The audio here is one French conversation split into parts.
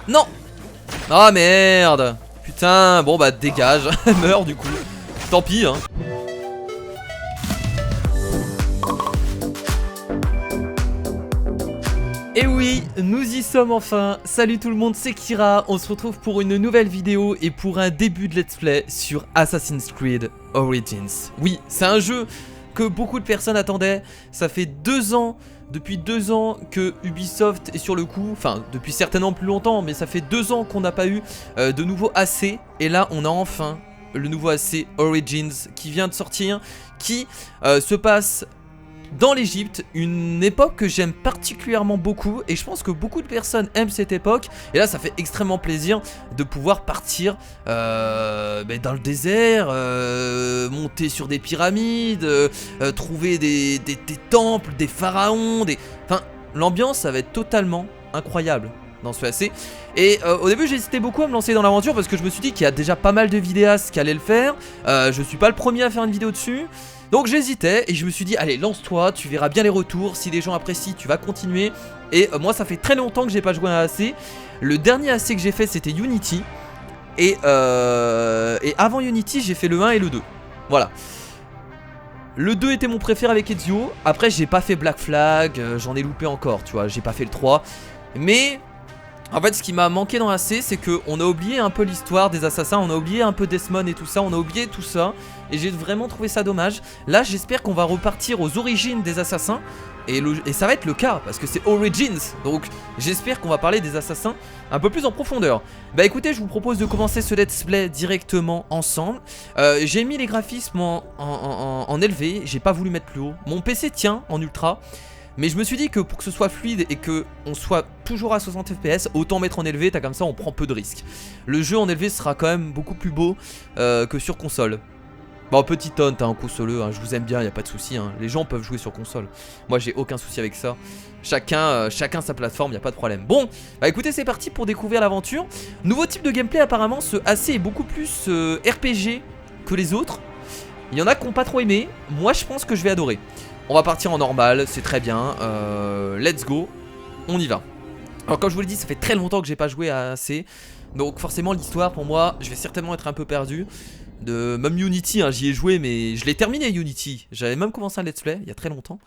Non. Ah merde. Putain, bon bah dégage. Meurs du coup. Tant pis hein. Et oui, nous y sommes enfin. Salut tout le monde, c'est Kira. On se retrouve pour une nouvelle vidéo et pour un début de let's play sur Assassin's Creed Origins. Oui, c'est un jeu que beaucoup de personnes attendaient. Ça fait 2 ans, depuis 2 ans que Ubisoft est sur le coup. Enfin, depuis certainement plus longtemps, mais ça fait 2 ans qu'on n'a pas eu de nouveau AC. Et là, on a enfin le nouveau AC Origins qui vient de sortir, qui se passe dans l'Egypte, une époque que j'aime particulièrement beaucoup et je pense que beaucoup de personnes aiment cette époque. Et là ça fait extrêmement plaisir de pouvoir partir dans le désert, monter sur des pyramides, trouver des temples, des pharaons, Enfin, l'ambiance ça va être totalement incroyable dans ce AC. Et au début j'hésitais beaucoup à me lancer dans l'aventure parce que je me suis dit qu'il y a déjà pas mal de vidéastes qui allaient le faire. Je suis pas le premier à faire une vidéo dessus. Donc j'hésitais et je me suis dit allez lance-toi, tu verras bien les retours, si les gens apprécient tu vas continuer. Et moi ça fait très longtemps que j'ai pas joué à un AC. Le dernier AC que j'ai fait c'était Unity. Et avant Unity j'ai fait le 1 et le 2. Voilà. Le 2 était mon préféré avec Ezio. Après j'ai pas fait Black Flag, j'en ai loupé encore tu vois, j'ai pas fait le 3. Mais en fait ce qui m'a manqué dans AC c'est qu'on a oublié un peu l'histoire des assassins, on a oublié un peu Desmond et tout ça, on a oublié tout ça. Et j'ai vraiment trouvé ça dommage. Là j'espère qu'on va repartir aux origines des assassins. Et ça va être le cas parce que c'est Origins. Donc j'espère qu'on va parler des assassins un peu plus en profondeur. Bah écoutez, je vous propose de commencer ce let's play directement ensemble. J'ai mis les graphismes en élevé, j'ai pas voulu mettre plus haut. Mon PC tient en ultra. Mais je me suis dit que pour que ce soit fluide et que on soit toujours à 60 fps, autant mettre en élevé, t'as comme ça on prend peu de risques. Le jeu en élevé sera quand même beaucoup plus beau que sur console. Bon, petit taunt en consoleux, hein, je vous aime bien, y a pas de souci, hein. Les gens peuvent jouer sur console. Moi j'ai aucun souci avec ça. Chacun sa plateforme, y a pas de problème. Bon, bah écoutez, c'est parti pour découvrir l'aventure. Nouveau type de gameplay apparemment, ce AC est beaucoup plus RPG que les autres. Il y en a qui n'ont pas trop aimé. Moi je pense que je vais adorer. On va partir en normal, c'est très bien. Let's go, on y va. Alors comme je vous l'ai dit, ça fait très longtemps que j'ai pas joué à AC. Donc forcément l'histoire pour moi, je vais certainement être un peu perdu. Même Unity, hein, j'y ai joué mais je l'ai terminé Unity. J'avais même commencé un let's play il y a très longtemps.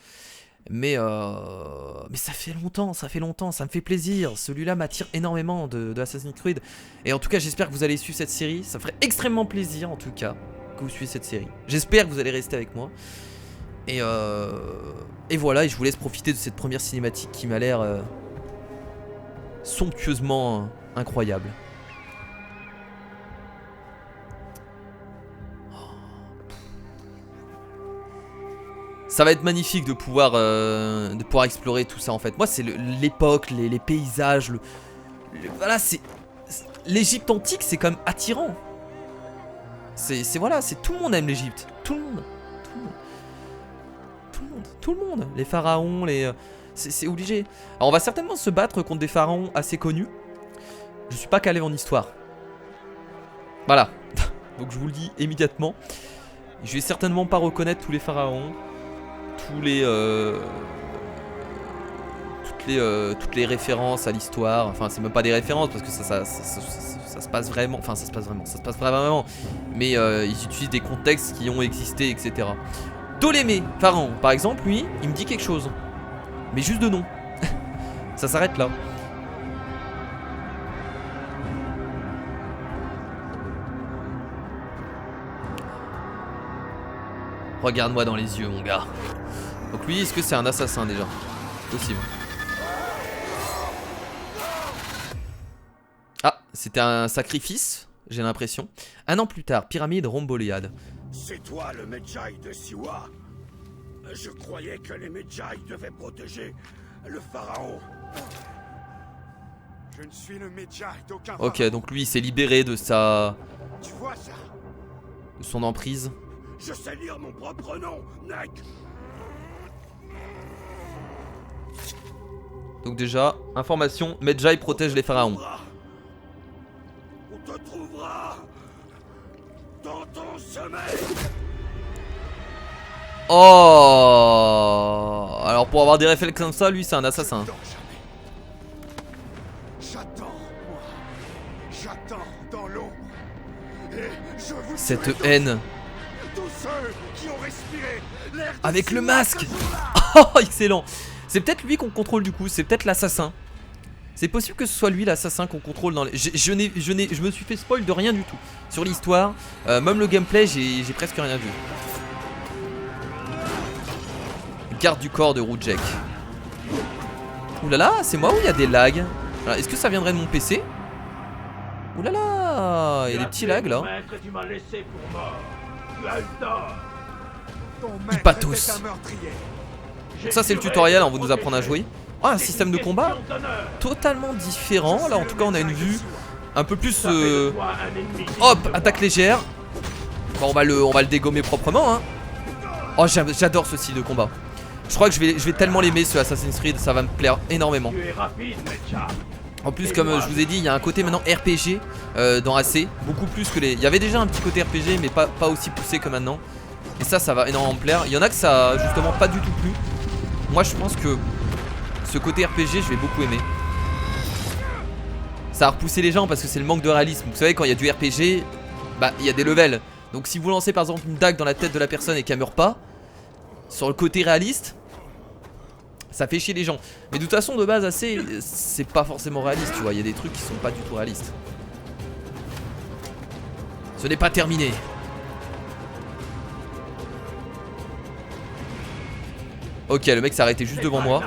Mais ça fait longtemps, ça me fait plaisir. Celui-là m'attire énormément de Assassin's Creed. Et en tout cas j'espère que vous allez suivre cette série. Ça ferait extrêmement plaisir en tout cas que vous suivez cette série. J'espère que vous allez rester avec moi. Et voilà, et je vous laisse profiter de cette première cinématique qui m'a l'air somptueusement incroyable. Ça va être magnifique de pouvoir explorer tout ça en fait. Moi c'est l'époque, les paysages, voilà, c'est l'Égypte antique, c'est quand même attirant. Voilà, c'est tout le monde aime l'Égypte, tout le monde. Tout le monde, les pharaons, c'est obligé. Alors on va certainement se battre contre des pharaons assez connus. Je suis pas calé en histoire. Voilà. Donc je vous le dis immédiatement. Je vais certainement pas reconnaître tous les pharaons, toutes les références à l'histoire. Enfin c'est même pas des références parce que ça se passe vraiment. Enfin ça se passe vraiment. Mais ils utilisent des contextes qui ont existé, etc. Ptolémée, pharaon, par exemple, lui, il me dit quelque chose. Mais juste de nom. Ça s'arrête là. Regarde-moi dans les yeux, mon gars. Donc lui, est-ce que c'est un assassin déjà? Possible. Ah, c'était un sacrifice, j'ai l'impression. 1 an plus tard, pyramide Romboléade. C'est toi le Medjay de Siwa. Je croyais que les Medjay devaient protéger le pharaon. Je ne suis le Medjay d'aucun pharaon. Ok, donc lui il s'est libéré de sa... Tu vois ça? De son emprise. Je sais lire mon propre nom, Nek. Donc déjà, information, Medjay protège les pharaons. On te trouvera dans ton sommeil. Oh, alors pour avoir des réflexes comme ça, lui c'est un assassin. J'attends, moi. J'attends dans l'ombre. Et je vous Cette tuerai tous. haine. Tous ceux qui ont respiré l'air de Avec le Siwa masque. ce jour-là. Oh, excellent. C'est peut-être lui qu'on contrôle du coup, c'est peut-être l'assassin. C'est possible que ce soit lui l'assassin qu'on contrôle dans les... Je me suis fait spoil de rien du tout. Sur l'histoire, même le gameplay, j'ai presque rien vu. Garde du corps de Rujek. Oulala, c'est moi ou il y a des lags? Est-ce que ça viendrait de mon PC? Oulala, il y a des petits lags là. Tu m'as laissé pour mort. Tu as eu tort. Ton maître pathos. était un meurtrier. Donc ça c'est le tutoriel, on va nous apprendre à jouer. Oh, un système de combat totalement différent. Là en tout cas on a une vue un peu plus hop, attaque légère. Bon, on va le dégommer proprement hein. Oh, j'adore ce style de combat. Je crois que je vais tellement l'aimer ce Assassin's Creed, ça va me plaire énormément. En plus comme je vous ai dit, il y a un côté maintenant RPG dans AC, beaucoup plus que les... Il y avait déjà un petit côté RPG mais pas aussi poussé que maintenant. Et ça va énormément me plaire. Il y en a que ça a justement pas du tout plu. Moi je pense que ce côté RPG je vais beaucoup aimer. Ça a repoussé les gens parce que c'est le manque de réalisme. Vous savez quand il y a du RPG, bah il y a des levels. Donc si vous lancez par exemple une dague dans la tête de la personne et qu'elle meurt pas, sur le côté réaliste, ça fait chier les gens. Mais de toute façon de base assez, c'est pas forcément réaliste tu vois. Il y a des trucs qui sont pas du tout réalistes. Ce n'est pas terminé. Ok, le mec s'est arrêté juste devant moi.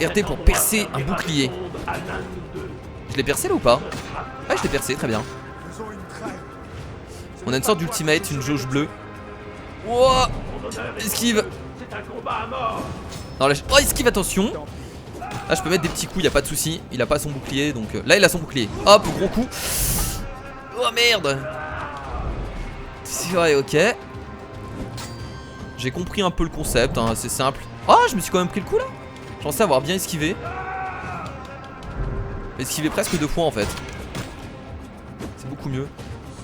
RT pour percer un bouclier. Je l'ai percé là ou pas? Ouais, je l'ai percé, très bien. On a une sorte d'ultimate, une jauge bleue. Wouah, esquive. Non, là, oh, esquive, attention. Là, je peux mettre des petits coups, y a pas de souci. Il a pas son bouclier, donc là, il a son bouclier. Hop, gros coup. Oh merde. Ouais, ok. J'ai compris un peu le concept, hein, c'est simple. Oh, je me suis quand même pris le coup là. Je pensais avoir bien esquivé. Esquivé presque 2 fois en fait. C'est beaucoup mieux.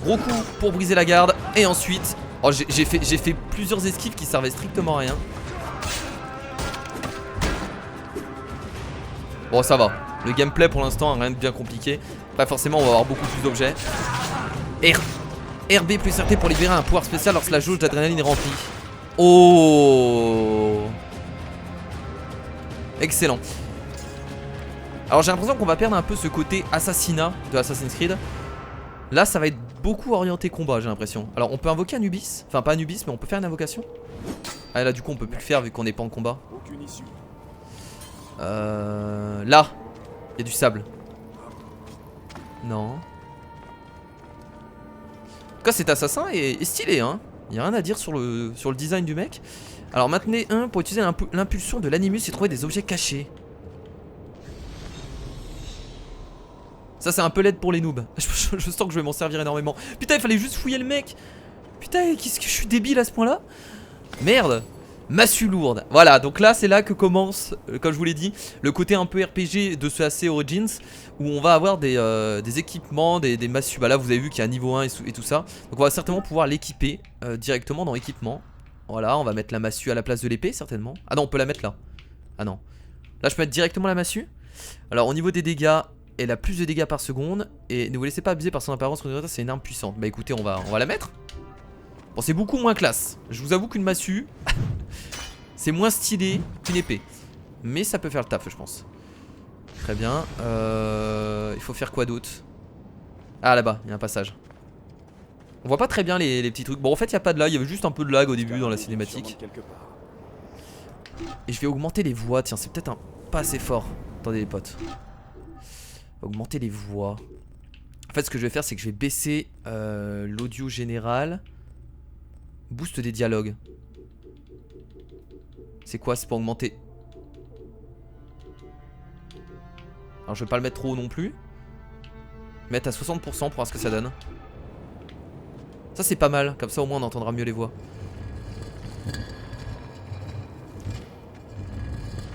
Gros coup pour briser la garde. Et ensuite, oh, j'ai fait plusieurs esquives qui servaient strictement à rien. Bon, ça va. Le gameplay pour l'instant, rien de bien compliqué. Pas forcément, on va avoir beaucoup plus d'objets. RB plus RT pour libérer un pouvoir spécial lorsque la jauge d'adrénaline est remplie. Oh, excellent. Alors j'ai l'impression qu'on va perdre un peu ce côté assassinat de Assassin's Creed. Là ça va être beaucoup orienté combat, j'ai l'impression. Alors on peut invoquer Anubis. Enfin pas Anubis mais on peut faire une invocation. Ah là du coup on peut plus le faire vu qu'on n'est pas en combat. Là il y a du sable. Non. En tout cas cet assassin est stylé hein. Il n'y a rien à dire sur le design du mec. Alors maintenez 1 pour utiliser l'impulsion de l'animus et trouver des objets cachés. Ça c'est un peu l'aide pour les noobs. Je sens que je vais m'en servir énormément. Putain il fallait juste fouiller le mec. Putain qu'est-ce que je suis débile à ce point là. Merde. Massue lourde. Voilà donc là c'est là que commence, comme je vous l'ai dit, le côté un peu RPG de ce AC Origins. Où on va avoir des équipements, des massues. Bah là vous avez vu qu'il y a un niveau 1 et tout ça. Donc on va certainement pouvoir l'équiper directement dans équipement. Voilà, on va mettre la massue à la place de l'épée certainement. Ah non on peut la mettre là. Ah non. Là je peux mettre directement la massue. Alors au niveau des dégâts, elle a plus de dégâts par seconde. Et ne vous laissez pas abuser par son apparence, c'est une arme puissante. Bah écoutez on va la mettre. Bon c'est beaucoup moins classe. Je vous avoue qu'une massue c'est moins stylé qu'une épée. Mais ça peut faire le taf je pense. Très bien. Il faut faire quoi d'autre? Ah là-bas, il y a un passage. On voit pas très bien les petits trucs. Bon en fait il n'y a pas de lag, il y avait juste un peu de lag au début dans la cinématique. Et je vais augmenter les voix, tiens c'est peut-être pas assez fort. Attendez les potes. Augmenter les voix. En fait ce que je vais faire c'est que je vais baisser l'audio général. Boost des dialogues. C'est quoi? C'est pour augmenter. Alors je vais pas le mettre trop haut non plus. Mettre à 60% pour voir ce que ça donne. Ça c'est pas mal, comme ça au moins on entendra mieux les voix.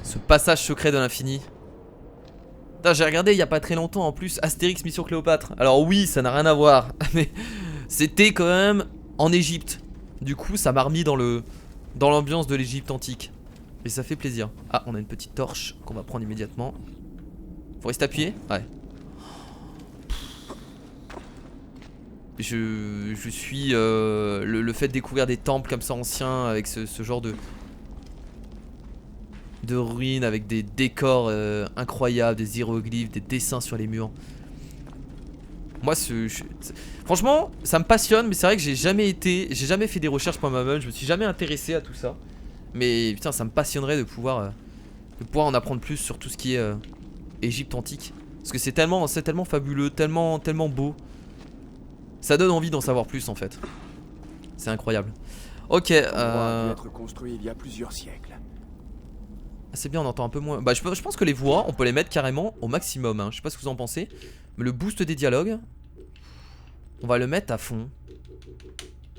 Ce passage secret de l'infini. J'ai regardé il y a pas très longtemps en plus Astérix Mission Cléopâtre. Alors oui ça n'a rien à voir. Mais c'était quand même en Égypte. Du coup ça m'a remis dans l'ambiance de l'Égypte antique. Et ça fait plaisir. Ah on a une petite torche qu'on va prendre immédiatement. Faut rester appuyé? Ouais. Je suis le fait de découvrir des temples comme ça anciens avec ce genre de ruines avec des décors incroyables, des hiéroglyphes, des dessins sur les murs. Moi franchement ça me passionne, mais c'est vrai que j'ai jamais fait des recherches pour moi-même, je me suis jamais intéressé à tout ça. Mais putain ça me passionnerait de pouvoir en apprendre plus sur tout ce qui est Égypte antique. Parce que c'est tellement fabuleux, tellement beau. Ça donne envie d'en savoir plus en fait. C'est incroyable. Ok. Être construit il y a plusieurs siècles. C'est bien, on entend un peu moins. Bah je pense que les voix, on peut les mettre carrément au maximum. Hein. Je sais pas ce que vous en pensez. Mais le boost des dialogues, on va le mettre à fond.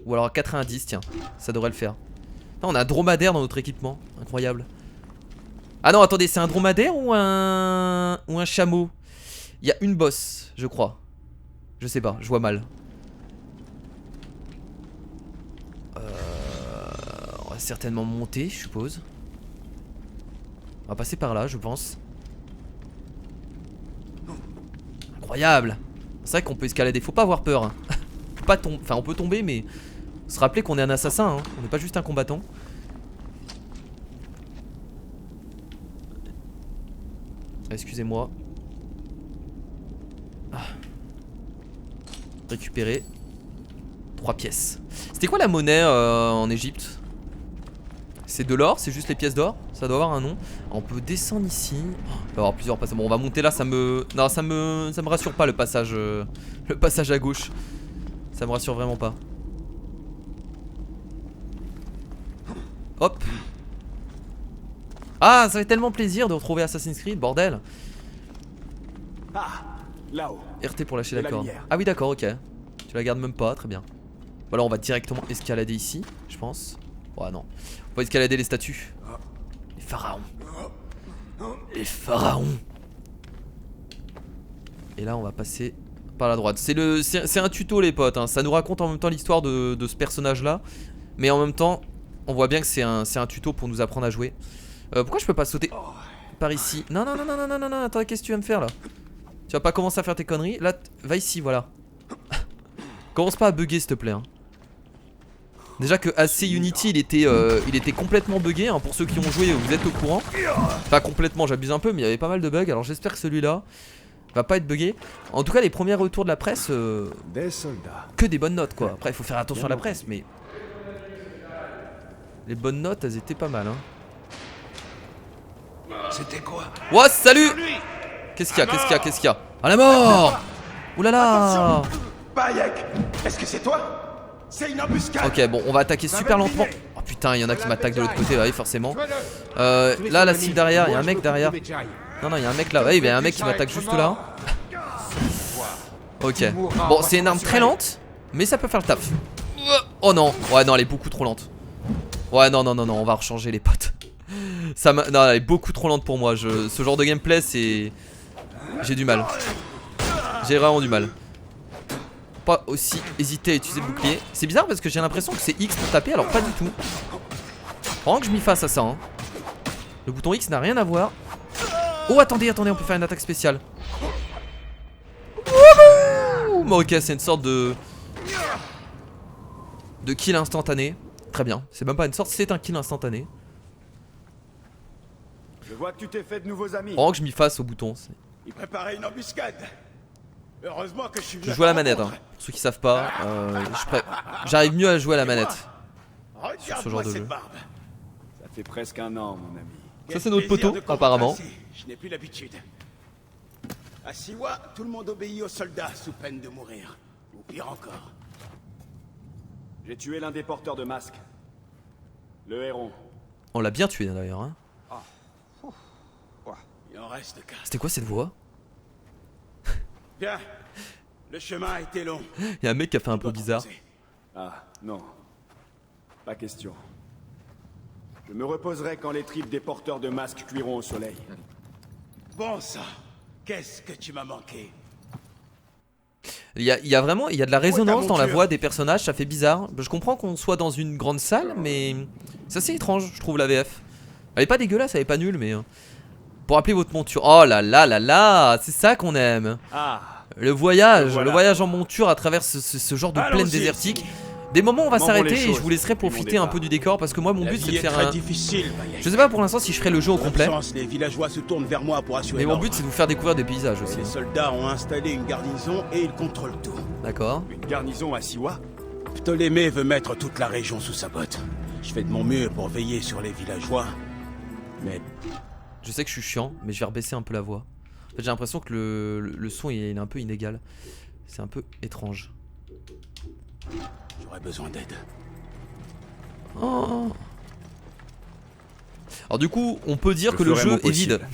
Ou alors à 90, tiens. Ça devrait le faire. Non, on a un dromadaire dans notre équipement. Incroyable. Ah non, attendez, c'est un dromadaire ou un chameau? Il y a une bosse, je crois. Je sais pas, je vois mal. On va certainement monter, je suppose. On va passer par là, je pense. Incroyable. C'est vrai qu'on peut escalader, faut pas avoir peur. Hein. Pas tomber, enfin on peut tomber, mais se rappeler qu'on est un assassin. Hein. On n'est pas juste un combattant. Excusez-moi. Récupérer 3 pièces. C'était quoi la monnaie en Égypte? C'est de l'or? C'est juste les pièces d'or? Ça doit avoir un nom. On peut descendre ici. Il va y avoir plusieurs passages. Bon, on va monter là, ça me rassure pas le passage à gauche. Ça me rassure vraiment pas. Hop. Ah, ça fait tellement plaisir de retrouver Assassin's Creed, bordel. Ah, là-haut. RT pour lâcher la corde. Ah oui, d'accord, ok. Tu la gardes même pas, très bien. Voilà, on va directement escalader ici, je pense. Ouais, non. On va escalader les statues. Les pharaons. Les pharaons. Et là, on va passer par la droite. C'est un tuto, les potes. Hein. Ça nous raconte en même temps l'histoire de ce personnage-là. Mais en même temps, on voit bien que c'est un tuto pour nous apprendre à jouer. Pourquoi je peux pas sauter par ici? Non, non, non, non, non, non, non, attends, qu'est-ce que tu vas me faire là? Tu vas pas commencer à faire tes conneries. Là, va ici, voilà. Commence pas à bugger, s'il te plaît. Hein. Déjà que AC Unity, il était complètement buggé. Hein. Pour ceux qui ont joué, vous êtes au courant. Pas complètement, j'abuse un peu, mais il y avait pas mal de bugs. Alors j'espère que celui-là va pas être buggé. En tout cas, les premiers retours de la presse, des soldats. Que des bonnes notes, quoi. Après, il faut faire attention à la presse, mais les bonnes notes, elles étaient pas mal. Hein. C'était quoi? Ouah, salut! Qu'est-ce qu'il y a? Qu'est-ce qu'il y a? Qu'est-ce qu'il y a? À la mort! Oulala! Bayek, est-ce que c'est toi? C'est une embuscade. Ok, bon, on va attaquer super lentement. Oh putain, il y en a qui m'attaquent de l'autre côté, oui, forcément. Là, la cible derrière, il y a un mec derrière. Non, non, il y a un mec là. Ouais, il y a un mec qui m'attaque juste là. Ok. Bon, c'est une arme très lente, mais ça peut faire le taf. Oh non, ouais, non, elle est beaucoup trop lente. Ouais, non, non, non, non, on va rechanger les potes. Non, elle est beaucoup trop lente pour moi. Ce genre de gameplay, c'est. J'ai du mal. J'ai vraiment du mal. Pas aussi hésiter à utiliser le bouclier. C'est bizarre parce que j'ai l'impression que c'est X pour taper, alors pas du tout. Vraiment que je m'y fasse à ça. Hein. Le bouton X n'a rien à voir. Oh, attendez, attendez, on peut faire une attaque spéciale. Bon, ok, c'est une sorte de kill instantané. Très bien. C'est même pas une sorte, c'est un kill instantané. Je vois que tu t'es fait de nouveaux amis. Vraiment que je m'y fasse au bouton. Il préparait une embuscade. Heureusement que je suis venu. Je joue à la manette, hein. Pour ceux qui savent pas, j'arrive mieux à jouer à la manette sur ce genre de jeu. Ça fait presque un an, mon ami. Ça, c'est notre poteau, apparemment. Je n'ai plus l'habitude. À Siwa, tout le monde obéit aux soldats sous peine de mourir. Ou pire encore. J'ai tué l'un des porteurs de masques. Le héron. On l'a bien tué d'ailleurs. Hein. Il en reste 4. C'était quoi cette voix? Bien. Le chemin a été long. Il y a un mec qui a fait un peu bizarre. Ah, non. Pas question. Je me reposerai quand les tripes des porteurs de masques cuiront au soleil. Bon sang. Qu'est-ce que tu m'as manqué? Il y a vraiment, il y a de la résonance dans la voix des personnages, ça fait bizarre. Je comprends qu'on soit dans une grande salle, mais c'est assez étrange, je trouve, la VF. Elle est pas dégueulasse, elle est pas nulle, mais Pour appeler votre monture. Oh là là là là, c'est ça qu'on aime. Ah, Le voyage, Voilà. le voyage en monture à travers ce genre de plaine Allons-y, désertique. Sini. Des moments où on va Comment vont s'arrêter les et je choses vous laisserai depuis mon profiter un départ peu du décor parce que moi mon La but c'est vie de est faire très un... difficile, Bayek. Je sais pas pour l'instant si je ferai le jeu au complet, Chance, les villageois se tournent vers moi pour assurer mais mon l'ordre. but c'est de vous faire découvrir des paysages Et aussi. les soldats ont installé une garnison et ils contrôlent tout. D'accord. une garnison à Siwa? Ptolémée veut mettre toute la région sous sa botte. Je fais de mon mieux pour veiller sur les villageois. Mais Je sais que je suis chiant, mais je vais rebaisser un peu la voix. En fait, j'ai l'impression que le son il est un peu inégal. C'est un peu étrange. j'aurais besoin d'aide. Oh. Alors du coup, on peut dire Je que le ferai jeu mon est vide. possible.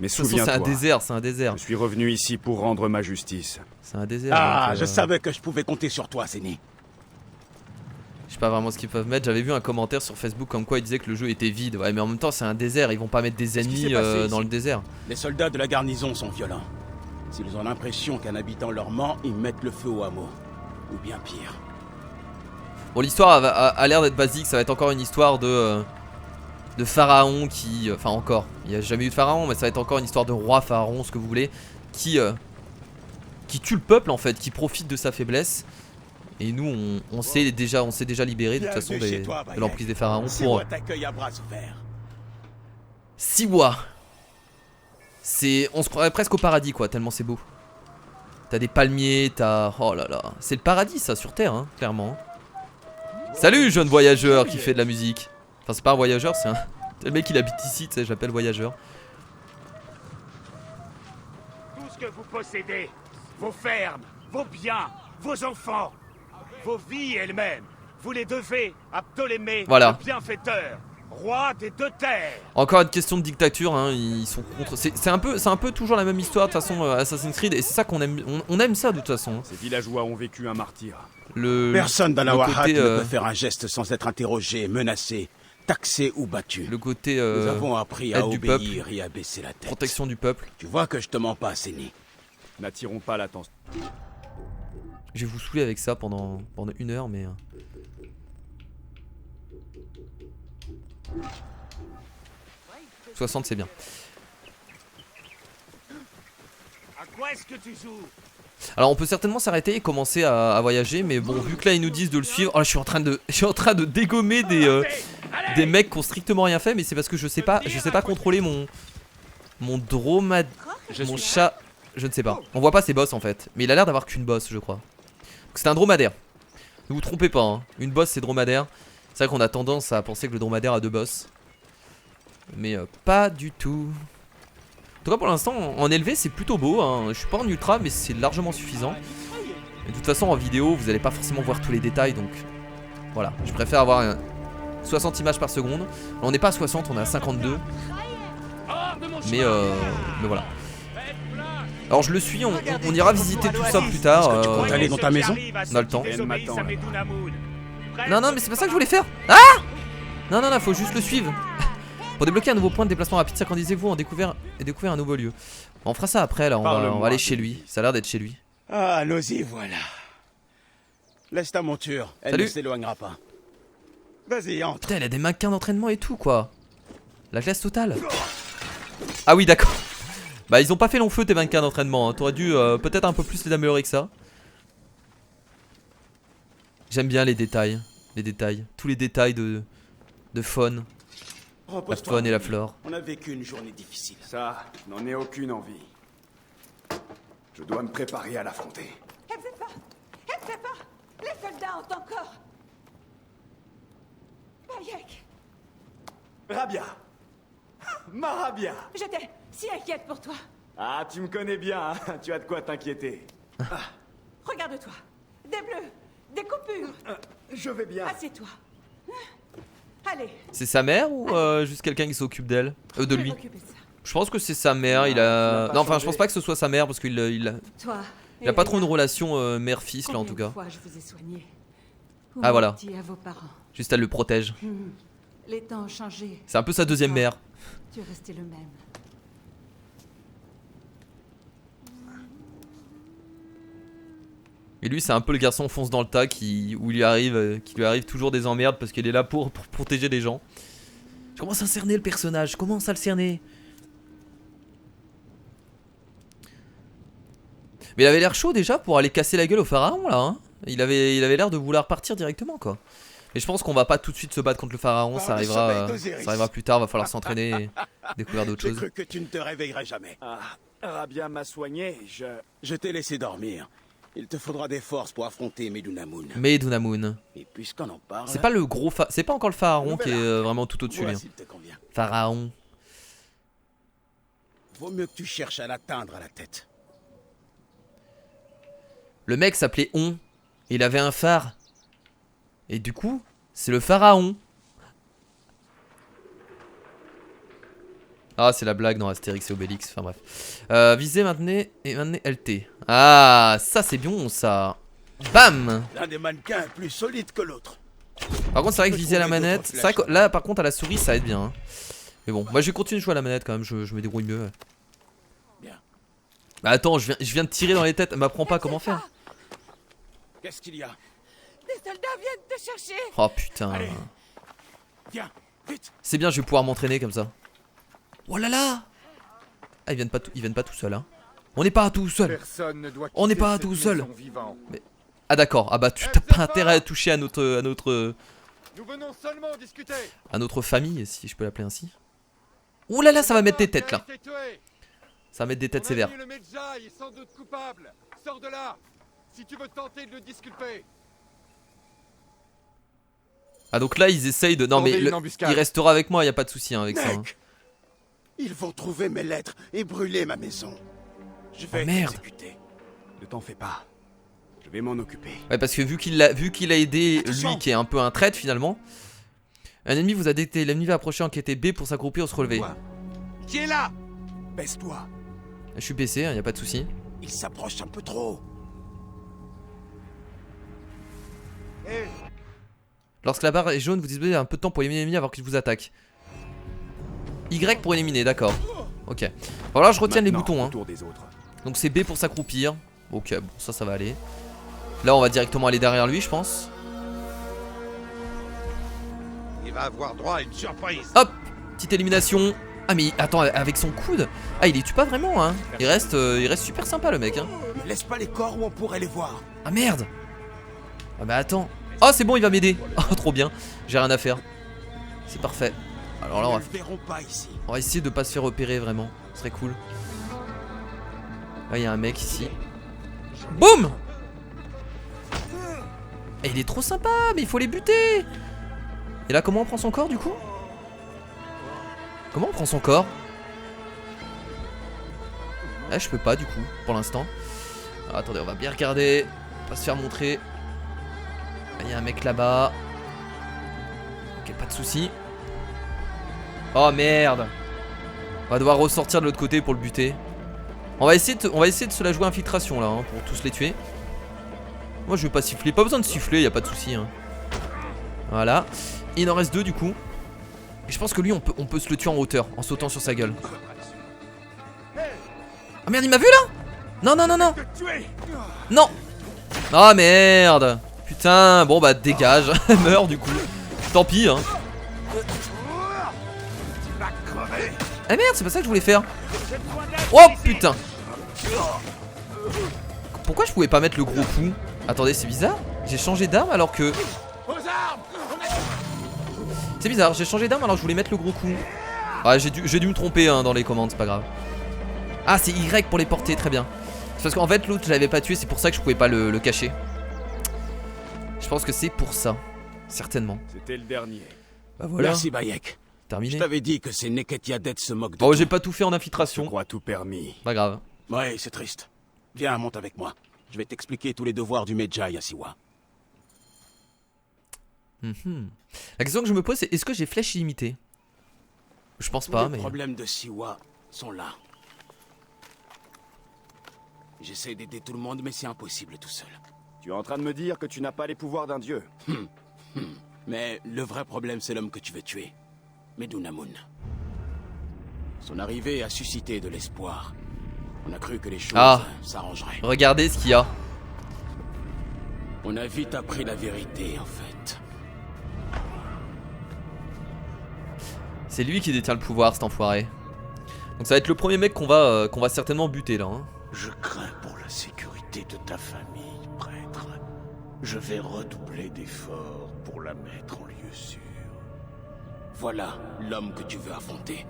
Mais De toute façon, c'est un souviens-toi, désert, c'est un désert. je suis revenu ici pour rendre ma justice. C'est un désert. Ah, donc, je savais que je pouvais compter sur toi, Zeni. Je sais pas vraiment ce qu'ils peuvent mettre. J'avais vu un commentaire sur Facebook comme quoi ils disaient que le jeu était vide. Ouais, mais en même temps, c'est un désert. Ils vont pas mettre des Qu'est-ce qui ennemis s'est passé dans ici le désert. Les soldats de la garnison sont violents. S'ils ont l'impression qu'un habitant leur ment, ils mettent le feu au hameau. Ou bien pire. Bon, l'histoire a l'air d'être basique. Ça va être encore une histoire de pharaon qui. Enfin, encore. Il n'y a jamais eu de pharaon, mais ça va être encore une histoire de roi pharaon, ce que vous voulez. Qui tue le peuple en fait, qui profite de sa faiblesse. Et nous, on s'est déjà libéré de toute façon Bienvenue chez toi, de Bayek. l'emprise des pharaons pour Siwa t'accueille à bras ouverts. Siwa. On se croirait presque au paradis quoi, tellement c'est beau. T'as des palmiers, oh là là. C'est le paradis ça sur Terre, hein, clairement. Salut jeune voyageur qui fait de la musique. Enfin c'est pas un voyageur, c'est le mec qui habite ici, tu sais, j'appelle voyageur. Tout ce que vous possédez, vos fermes, vos biens, vos enfants, vos vies elles-mêmes, vous les devez à Ptolémée, Voilà. le bienfaiteur, roi des deux terres. Encore une question de dictature, hein, ils sont contre. C'est un peu toujours la même histoire de toute façon Assassin's Creed et c'est ça qu'on aime. On aime ça de toute façon. Ces villageois ont vécu un martyr. Personne dans la le Wahat côté, ne peut faire un geste sans être interrogé, menacé, taxé ou battu. Le côté Nous avons appris à aide du obéir et à baisser la tête. protection du peuple. Tu vois que je te mens pas, Zeni. N'attirons pas l'attention. Je vais vous saouler avec ça pendant 1 heure, mais. 60 c'est bien. À quoi est-ce que tu joues? Alors on peut certainement s'arrêter et commencer à voyager, mais bon vu que là ils nous disent de le suivre, oh, je suis en train de dégommer des mecs qui ont strictement rien fait, mais c'est parce que je sais pas contrôler mon dromadaire, mon chat, je ne sais pas. On voit pas ses boss en fait, mais il a l'air d'avoir qu'une boss je crois. C'est un dromadaire. Ne vous trompez pas, hein. Une boss c'est dromadaire. C'est vrai qu'on a tendance à penser que le dromadaire a 2 boss, mais pas du tout. En tout cas pour l'instant en élevé c'est plutôt beau, hein. Je suis pas en ultra mais c'est largement suffisant. Et de toute façon en vidéo vous allez pas forcément voir tous les détails donc voilà, je préfère avoir 60 images par seconde. Là, on n'est pas à 60, on est à 52. Mais voilà. Alors je le suis, on ira visiter tout ça plus tard. Est-ce que tu comptes aller dans ta maison? On a le temps. Elle m'attend, Non non mais c'est pas ça que je voulais faire. Ah non non non, faut juste le suivre. Pour débloquer un nouveau point de déplacement rapide, synchronisez-vous en découvrir un nouveau lieu. On fera ça après là, on va aller chez lui. Ça a l'air d'être chez lui. Ah, nous y voilà. Laisse ta monture, elle Salut. ne s'éloignera pas. Vas-y, entre. Putain, il a des mannequins d'entraînement et tout quoi. La classe totale. Ah oui d'accord. Bah ils ont pas fait long feu tes mannequins d'entraînement, hein. T'aurais dû peut-être un peu plus les améliorer que ça. J'aime bien les détails. Tous les détails de faune. La Repose-toi. faune et la flore. On a vécu une journée difficile. Ça, n'en ai aucune envie. Je dois me préparer à l'affronter. Elle sait pas. Elle sait pas. Les soldats ont encore. Bayek, Rabia. Ma Rabia. j'étais si inquiète pour toi. Ah, tu me connais bien, hein. Tu as de quoi t'inquiéter. Regarde-toi. Des bleus, des coupures. Je vais bien. Assieds-toi. Allez. C'est sa mère ou juste quelqu'un qui s'occupe d'elle de je vais lui? m'occuper de ça. Je pense que c'est sa mère, il a... Non enfin je pense pas que ce soit sa mère parce qu'il Toi. a pas trop une relation mère-fils là en tout Combien cas. de fois je vous ai soigné. Vous Ah, voilà. mentiez à vos parents. Juste elle le protège. Les temps ont changé. C'est un peu sa deuxième mère. Tu es resté le même. Et lui c'est un peu le garçon fonce dans le tas qui lui arrive toujours des emmerdes parce qu'il est là pour protéger les gens. Je commence à cerner le personnage, je commence à le cerner. Mais il avait l'air chaud déjà pour aller casser la gueule au pharaon là hein. Il avait l'air de vouloir partir directement quoi. Mais je pense qu'on va pas tout de suite se battre contre le pharaon, ça arrivera plus tard, va falloir s'entraîner et découvrir d'autres J'ai choses. cru que tu ne te réveillerais jamais. Ah, Rabia m'a soigné, Je t'ai laissé dormir. Il te faudra des forces pour affronter Medunamun. Medunamun. Et puisqu'on en parle... C'est pas le gros c'est pas encore le pharaon qui est vraiment tout au-dessus. Voilà Hein. s'il te convient. Pharaon. Vaut mieux que tu cherches à l'atteindre à la tête. Le mec s'appelait On. Et il avait un phare. Et du coup, c'est le pharaon. Ah, c'est la blague dans Astérix et Obélix. Enfin bref. Viser maintenant et maintenant LT. Ah, ça c'est bon ça. Bam. L'un des mannequins est plus solide que l'autre. Par contre, c'est vrai que viser à la manette. C'est vrai que là, par contre, à la souris, ça aide bien. Hein. Mais bon, moi je vais continuer de jouer à la manette quand même. Je me débrouille mieux. Ouais. Bien. Bah attends, je viens de tirer dans les têtes. Elle m'apprend pas comment faire. Qu'est-ce qu'il y a? Des soldats viennent te chercher. Oh putain. Allez. Viens, vite. C'est bien, je vais pouvoir m'entraîner comme ça. Oh là là. Ah, ils viennent pas tout seuls. Hein. On n'est pas tout seul. On n'est pas tout seul. Mais... Ah d'accord. Ah bah tu t'as pas intérêt à toucher à notre Nous venons seulement discuter. à notre famille, si je peux l'appeler ainsi. Oh là là, ça va mettre des têtes là. Ça va mettre des têtes sévères. Le Medjay est sans doute coupable. Sors de là. Si tu veux tenter de le disculper. Ah donc là ils essayent de... Non mais il restera avec moi, y a pas de souci hein, avec ça. Hein. Ils vont trouver mes lettres et brûler ma maison. Je vais merde. t'exécuter. Ne t'en fais pas. Je vais m'en occuper. Ouais parce que vu qu'il a aidé lui qui est un peu un traître finalement. Un ennemi vous a détecté, l'ennemi va approcher, enquêter B pour s'accroupir ou se relever. Quoi? Qui est là? Baisse-toi. Je suis baissé, hein, y a pas de souci. Il s'approche un peu trop. Lorsque la barre est jaune, vous disposez un peu de temps pour éliminer l'ennemi avant qu'il vous attaque. Y pour éliminer, d'accord. Ok. Voilà, je retiens les boutons. Hein. Donc c'est B pour s'accroupir. Ok, bon, ça va aller. Là, on va directement aller derrière lui, je pense. Il va avoir droit à une surprise. Hop, petite élimination. Ah mais attends, avec son coude. Ah, il les tue pas vraiment, hein. Il reste super sympa le mec. Hein. Ne laisse pas les corps où on pourrait les voir. Ah merde. Ah bah attends. Oh c'est bon, il va m'aider. Oh trop bien. J'ai rien à faire. C'est parfait. Alors là, on va essayer de pas se faire repérer vraiment. Ce serait cool. Là, il y a un mec ici. Boum. Et il est trop sympa, mais il faut les buter. Et là, comment on prend son corps du coup? Comment on prend son corps? Là, je peux pas du coup, pour l'instant. Attendez, on va bien regarder. On va se faire montrer. Il y a un mec là-bas. Ok, pas de soucis. Oh merde. On va devoir ressortir de l'autre côté pour le buter. On va essayer de se la jouer infiltration là, hein, pour tous les tuer. Moi je vais pas siffler, pas besoin de siffler, y a pas de soucis. Hein. Voilà. Il en reste 2 du coup. Et je pense que lui on peut se le tuer en hauteur, en sautant sur sa gueule. Ah merde, il m'a vu là? Non, non, non, non. Non. Ah merde. Putain, bon bah dégage. Meurs du coup. Tant pis hein. Ah merde, c'est pas ça que je voulais faire. Oh putain. Pourquoi je pouvais pas mettre le gros coup? Attendez, c'est bizarre. J'ai changé d'arme alors que... C'est bizarre, j'ai changé d'arme alors que je voulais mettre le gros coup. Ah, j'ai dû me tromper hein, dans les commandes, c'est pas grave. Ah, c'est Y pour les porter, très bien. C'est parce qu'en fait l'autre je l'avais pas tué, c'est pour ça que je pouvais pas le cacher. Je pense que c'est pour ça. Certainement. C'était le dernier. Bah voilà. Merci Bayek. Terminé. Je t'avais dit que ces Neketiadet se moquent de Oh, toi. j'ai pas tout fait en Je infiltration. crois tout permis. Pas grave. Ouais, c'est triste. Viens, monte avec moi. Je vais t'expliquer tous les devoirs du Medjay à Siwa. La question que je me pose c'est est-ce que j'ai flèche illimitée? Je pense pas, mais... Les problèmes de Siwa sont là. J'essaie d'aider tout le monde, mais c'est impossible tout seul. Tu es en train de me dire que tu n'as pas les pouvoirs d'un dieu. Mais le vrai problème, c'est l'homme que tu veux tuer. Medunamun. Son arrivée a suscité de l'espoir. On a cru que les choses s'arrangeraient. Regardez ce qu'il y a. On a vite appris la vérité, en fait. C'est lui qui détient le pouvoir, cet enfoiré. Donc ça va être le premier mec qu'on va certainement buter là. Hein. Je crains pour la sécurité de ta famille, prêtre. Je vais redoubler d'efforts pour la mettre en lieu sûr. Voilà l'homme que tu veux affronter.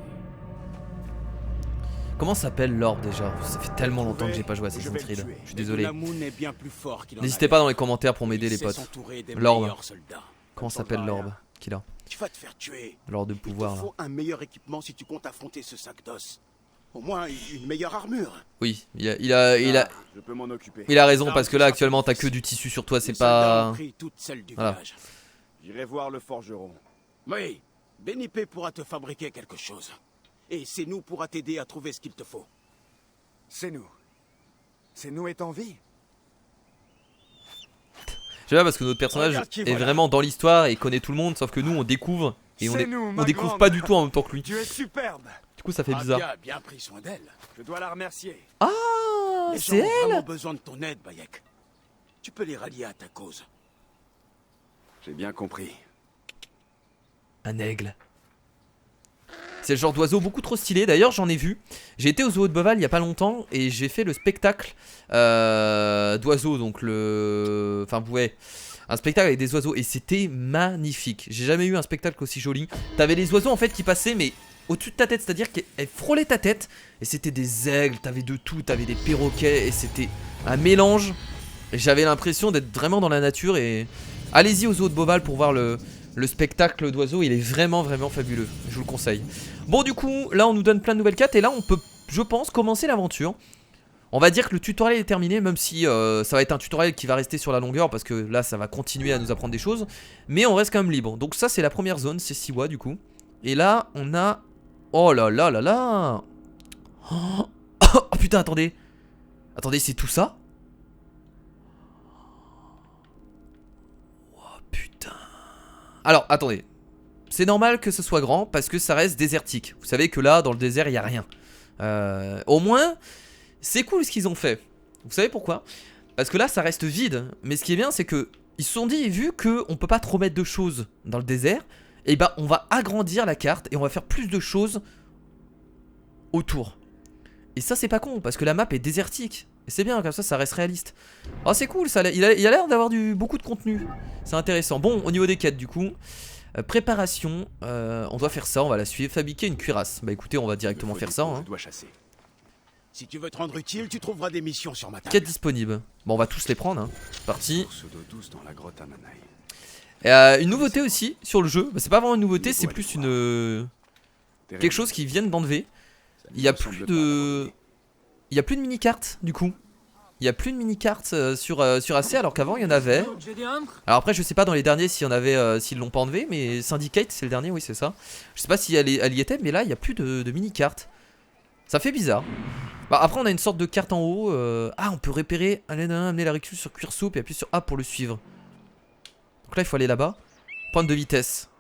Comment s'appelle l'orbe déjà? Ça fait tellement longtemps que j'ai pas joué à Assassin's Creed. Je suis désolé. N'hésitez pas dans les commentaires pour m'aider les potes. L'orbe. Comment s'appelle l'orbe qu'il a? Tu vas te faire tuer. L'orbe de pouvoir Il te là. faut un meilleur équipement si tu comptes affronter ce sac d'os. Au moins une meilleure armure. Oui, il a Je peux m'en occuper. il a raison parce que là actuellement t'as que du tissu sur toi, c'est Les soldats pas... ont pris toutes celles du Voilà. village. J'irai voir le forgeron. Oui, Bénipé pourra te fabriquer quelque chose. Et c'est nous pourra t'aider à trouver ce qu'il te faut. C'est nous. C'est nous est en vie. Je sais pas parce que notre personnage Regarde qui est voilà. vraiment dans l'histoire et connaît tout le monde, sauf que nous on découvre et C'est nous, on ma découvre grande. pas du tout en même temps que lui. Tu es superbe. Du coup ça fait bizarre. Bien pris soin d'elle. Je dois la remercier. Ah, Les gens c'est ont elle. vraiment besoin de ton aide, Bayek. Tu peux les rallier à ta cause. J'ai bien compris. Un aigle. C'est le genre d'oiseau beaucoup trop stylé. D'ailleurs, j'en ai vu. J'ai été au zoo de Beauval il y a pas longtemps et j'ai fait le spectacle d'oiseaux. Donc le... Enfin, ouais. Un spectacle avec des oiseaux et c'était magnifique. J'ai jamais eu un spectacle aussi joli. T'avais les oiseaux en fait qui passaient mais au-dessus de ta tête. C'est-à-dire qu'elles frôlaient ta tête. Et c'était des aigles, t'avais de tout. T'avais des perroquets et c'était un mélange. Et j'avais l'impression d'être vraiment dans la nature. Et allez-y au zoo de Beauval pour voir le spectacle d'oiseaux, il est vraiment fabuleux, je vous le conseille. Bon du coup, là on nous donne plein de nouvelles cartes et là on peut, je pense, commencer l'aventure. On va dire que le tutoriel est terminé, même si ça va être un tutoriel qui va rester sur la longueur parce que là ça va continuer à nous apprendre des choses. Mais on reste quand même libre, donc ça c'est la première zone, c'est Siwa du coup. Et là on a... Oh là là là là. Oh, oh putain, attendez. Attendez, c'est tout ça? Alors, attendez. C'est normal que ce soit grand parce que ça reste désertique. Vous savez que là, dans le désert, il n'y a rien. Au moins, c'est cool ce qu'ils ont fait. Vous savez pourquoi? Parce que là, ça reste vide. Mais ce qui est bien, c'est que ils se sont dit, vu qu'on peut pas trop mettre de choses dans le désert, et bah on va agrandir la carte et on va faire plus de choses autour. Et ça, c'est pas con parce que la map est désertique. Et c'est bien, comme ça reste réaliste. Oh, c'est cool, ça, il a l'air d'avoir beaucoup de contenu. C'est intéressant. Bon, au niveau des quêtes, du coup, préparation, on doit faire ça, on va la suivre. Fabriquer une cuirasse. Bah écoutez, on va directement faire ça. Hein. Je dois chasser. Si tu veux te rendre utile, tu trouveras des missions sur ma table. Quêtes disponibles. Bon, on va tous les prendre. Hein. C'est parti. Source d'eau douce dans la grotte à Manaï. Une nouveauté aussi sur le jeu. Bah, c'est pas vraiment une nouveauté, c'est plus une quelque chose qui viennent d'enlever. Il y a plus de... Il y a plus de mini-cartes du coup. Il y a plus de mini-cartes sur AC alors qu'avant il y en avait. Alors après je sais pas dans les derniers s'il y en avait, s'ils l'ont pas enlevé, mais Syndicate c'est le dernier, oui c'est ça. Je sais pas si elle y était, mais là il y a plus de mini-cartes. Ça fait bizarre. Bah, après on a une sorte de carte en haut. Ah, on peut repérer, amener la recrue sur cuir soupe et appuyer sur A pour le suivre. Donc là il faut aller là-bas. Pointe de vitesse.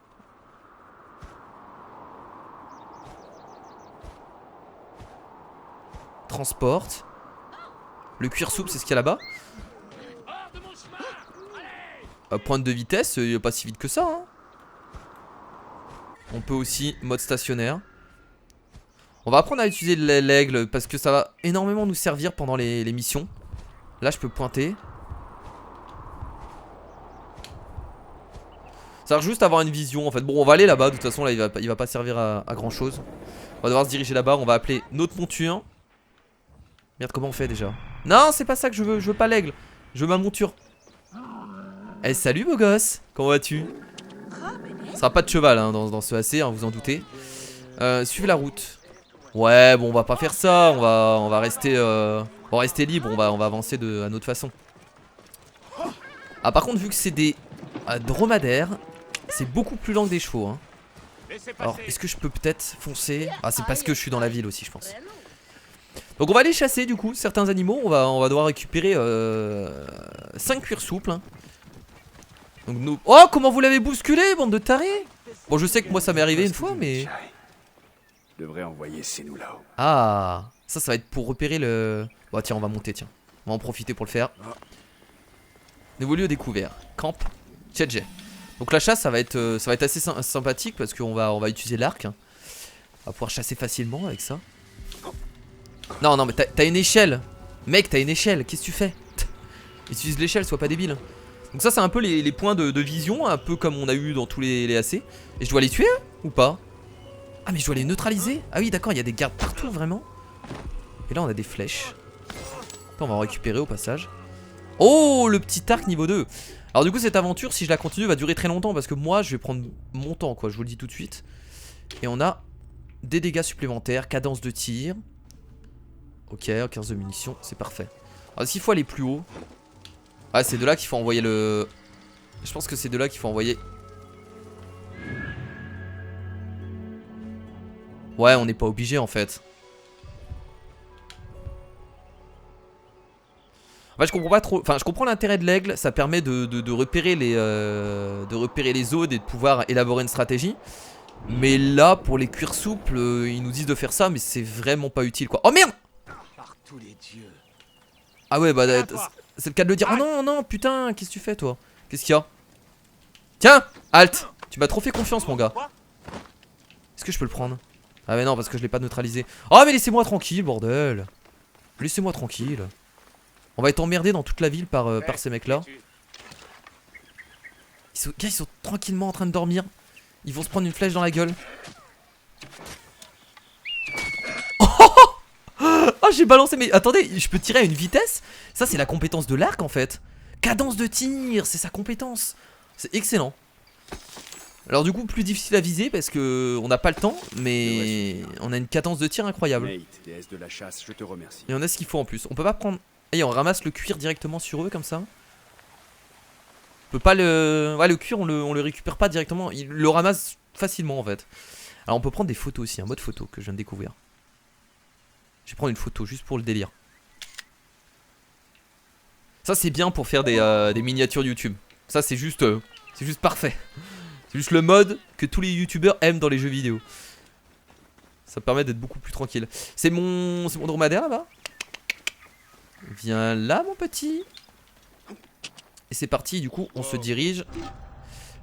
Transporte. Le cuir soupe c'est ce qu'il y a là-bas. Pointe de vitesse, il n'y a pas si vite que ça hein. On peut aussi mode stationnaire. On va apprendre à utiliser l'aigle parce que ça va énormément nous servir pendant les missions. Là je peux pointer. Ça va juste avoir une vision en fait. Bon on va aller là-bas, de toute façon là il va pas servir à grand chose. On va devoir se diriger là-bas, on va appeler notre monture. Merde, comment on fait déjà? Non, c'est pas ça que je veux pas l'aigle. Je veux ma monture. Eh, salut beau gosse. Comment vas-tu? Ce sera pas de cheval hein, dans ce AC, hein, vous en doutez. Suivez la route. Ouais, bon, on va pas faire ça. On va rester libre. On va avancer à notre façon. Ah, par contre, vu que c'est des dromadaires, c'est beaucoup plus lent que des chevaux. Hein. Alors, est-ce que je peux peut-être foncer? Ah, c'est parce que je suis dans la ville aussi, je pense. Donc on va aller chasser du coup certains animaux. On va devoir récupérer 5 cuirs souples hein. Donc nous... Oh comment vous l'avez bousculé bande de tarés. Bon je sais que moi ça m'est arrivé une fois mais... Je devrais envoyer Senou là-haut. Ah ça va être pour repérer le... Bon tiens on va monter tiens. On va en profiter pour le faire. Nouveau lieu découvert. Camp Tchadje. Donc la chasse ça va être assez sympathique parce qu'on va utiliser l'arc hein. On va pouvoir chasser facilement avec ça. Non, non, mais t'as une échelle. Mec, t'as une échelle. Qu'est-ce que tu fais? Utilise l'échelle, sois pas débile. Donc ça, c'est un peu les points de vision, un peu comme on a eu dans tous les AC. Et je dois les tuer ou pas? Ah, mais je dois les neutraliser. Ah oui, d'accord, il y a des gardes partout, vraiment. Et là, on a des flèches. Attends, on va en récupérer au passage. Oh, le petit arc niveau 2. Alors du coup, cette aventure, si je la continue, va durer très longtemps. Parce que moi, je vais prendre mon temps, quoi. Je vous le dis tout de suite. Et on a des dégâts supplémentaires, cadence de tir. Ok, 15 de munitions, c'est parfait. Alors s'il faut aller plus haut. Ah, c'est de là qu'il faut envoyer le... Je pense que c'est de là qu'il faut envoyer... Ouais, on n'est pas obligé en fait. En fait, je comprends pas trop. Enfin, je comprends l'intérêt de l'aigle. Ça permet de repérer les zones et de pouvoir élaborer une stratégie. Mais là, pour les cuirs souples, ils nous disent de faire ça, mais c'est vraiment pas utile quoi. Oh merde! Par tous les dieux. Ah ouais, bah c'est le cas de le dire. Oh non, non, putain, qu'est-ce que tu fais toi? Qu'est-ce qu'il y a? Tiens, halt! Tu m'as trop fait confiance, mon gars. Est-ce que je peux le prendre? Ah mais non, parce que je l'ai pas neutralisé. Oh mais laissez-moi tranquille, bordel. Laissez-moi tranquille. On va être emmerdé dans toute la ville par ces mecs-là. Ils sont tranquillement en train de dormir. Ils vont se prendre une flèche dans la gueule. Oh, j'ai balancé, mais attendez, je peux tirer à une vitesse. Ça, c'est la compétence de l'arc en fait. Cadence de tir, c'est sa compétence. C'est excellent. Alors du coup, plus difficile à viser parce que on n'a pas le temps, mais on a une cadence de tir incroyable. Nate, déesse de la chasse, je te remercie. Et on a ce qu'il faut en plus. On peut pas prendre... Et on ramasse le cuir directement sur eux comme ça. On peut pas le... Ouais, le cuir, on le récupère pas directement. Il le ramasse facilement en fait. Alors on peut prendre des photos aussi, un mode photo que je viens de découvrir. Je vais prendre une photo juste pour le délire. Ça c'est bien pour faire des miniatures YouTube. Ça c'est juste parfait. C'est juste le mode que tous les youtubeurs aiment dans les jeux vidéo. Ça permet d'être beaucoup plus tranquille. C'est mon dromadaire là-bas. Viens là mon petit. Et c'est parti, du coup on se dirige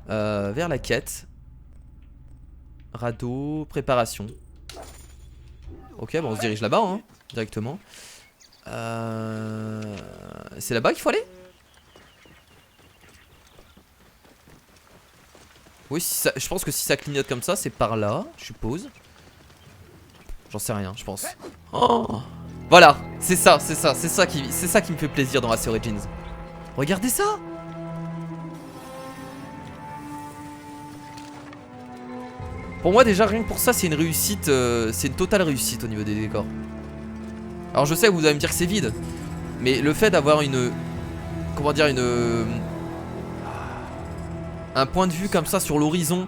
vers la quête. Radeau, préparation. Ok, bon on se dirige là-bas hein, directement. C'est là-bas qu'il faut aller? Oui, si ça, je pense que si ça clignote comme ça, c'est par là, je suppose. J'en sais rien, je pense. Oh, voilà, c'est ça qui me fait plaisir dans AC Origins. Regardez ça! Pour moi déjà rien que pour ça c'est une réussite, c'est une totale réussite au niveau des décors. Alors je sais que vous allez me dire que c'est vide, mais le fait d'avoir une, comment dire, un point de vue comme ça sur l'horizon,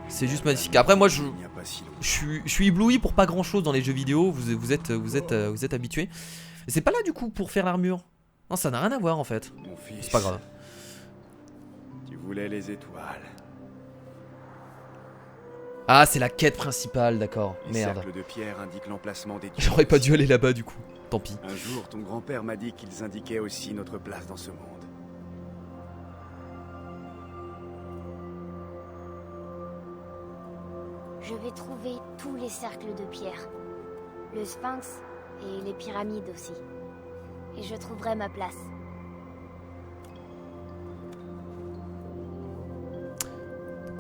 c'est juste magnifique. Après moi je suis ébloui pour pas grand chose dans les jeux vidéo, vous êtes habitués. C'est pas là du coup pour faire l'armure. Non, ça n'a rien à voir en fait. C'est pas grave. Tu voulais les étoiles. Ah, c'est la quête principale, d'accord. Merde. Les cercles de pierre indiquent l'emplacement des dieux. J'aurais pas dû aller là-bas du coup. Tant pis. Un jour, ton grand-père m'a dit qu'ils indiquaient aussi notre place dans ce monde. Je vais trouver tous les cercles de pierre. Le sphinx et les pyramides aussi. Et je trouverai ma place.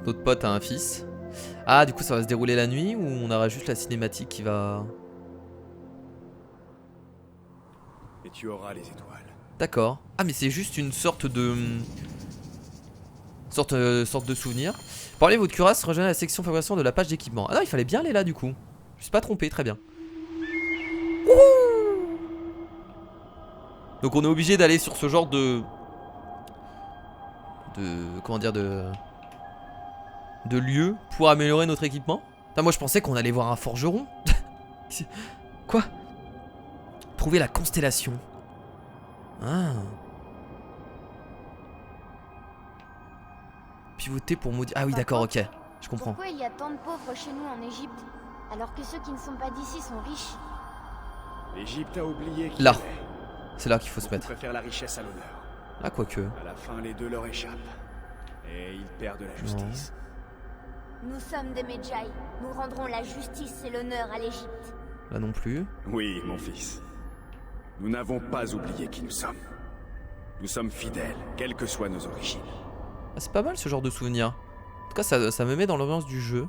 Notre pote a un fils. Ah, du coup ça va se dérouler la nuit ou on aura juste la cinématique qui va... Et tu auras les étoiles. D'accord. Ah mais c'est juste une sorte de... sorte de souvenir. Pour aller votre cuirasse, rejoignez la section fabrication de la page d'équipement. Ah non, il fallait bien aller là du coup. Je me suis pas trompé, très bien. Ouh. Donc on est obligé d'aller sur ce genre de... comment dire, de lieu pour améliorer notre équipement. Putain, moi je pensais qu'on allait voir un forgeron. Quoi? Trouver la constellation. Ah. Pivoter pour maudire. Ah oui d'accord, ok. Je comprends. Pourquoi il y a tant de pauvres chez nous en Égypte, alors que ceux qui ne sont pas d'ici sont riches? L'Égypte a oublié qu'il Là. C'est là qu'il faut se mettre. préfère la richesse à l'honneur. Ah quoique. À la fin, les deux leur échappent. Et ils perdent la justice. Nous sommes des Medjay. Nous rendrons la justice et l'honneur à l'Égypte. Là non plus. Oui, mon fils. Nous n'avons pas oublié qui nous sommes. Nous sommes fidèles, quelles que soient nos origines. Ah, c'est pas mal ce genre de souvenir. En tout cas, ça me met dans l'ambiance du jeu.